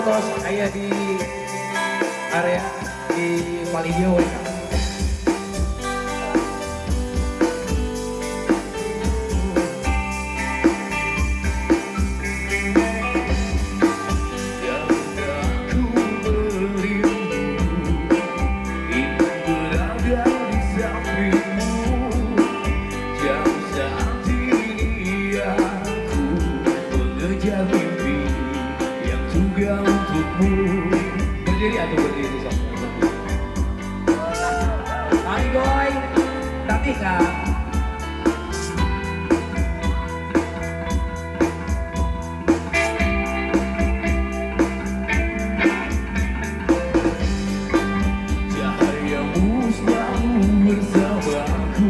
foto saya di area di Paligio ya. Mimpi yang juga untukmu. Berdiri atau berdiri sama? Mari boy, tapi kak. Cahayamu selalu bersamaku,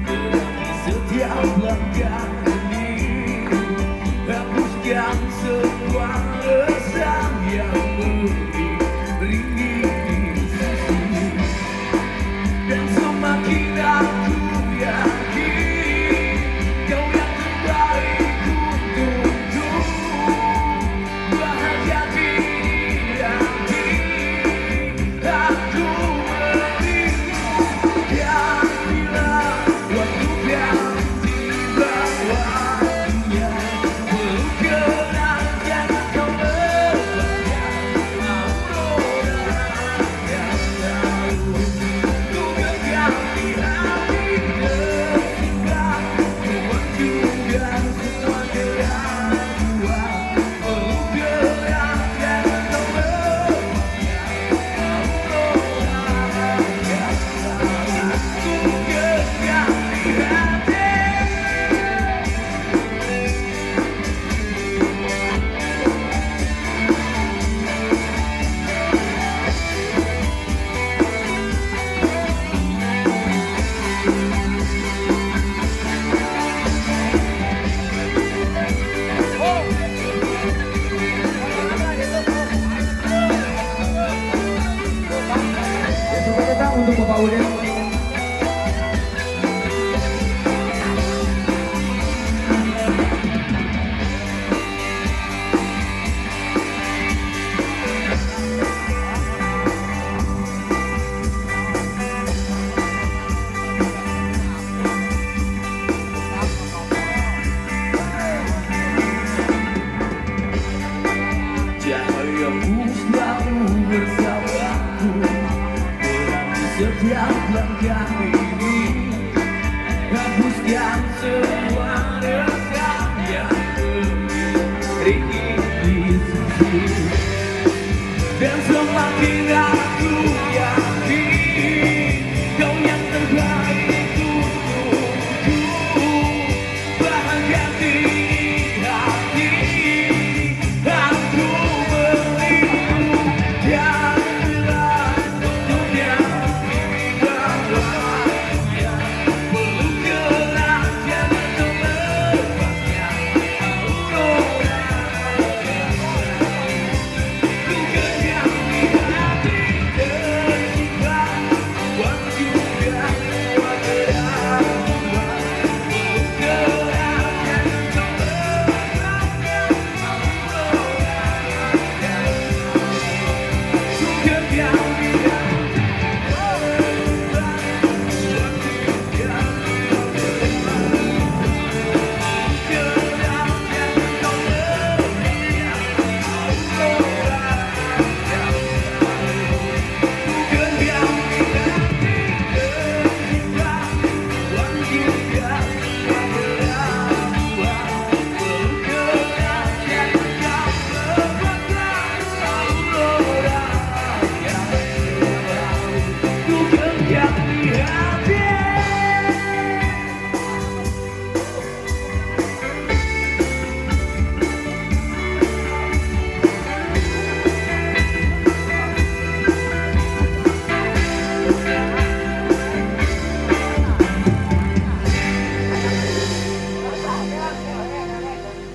terangi setiap langkah ini. Hapuskan semua resah yang beriringi sisi. Dan semakin aku yakin kau yang terbaik untukku. Bahagia kini nanti aku merindu. Dan bila waktu yang tiba waktunya, Untuk Bapak Udin. Cahayamu selalu bersamaku, terangi setiap langkah ini. Hapuskan semua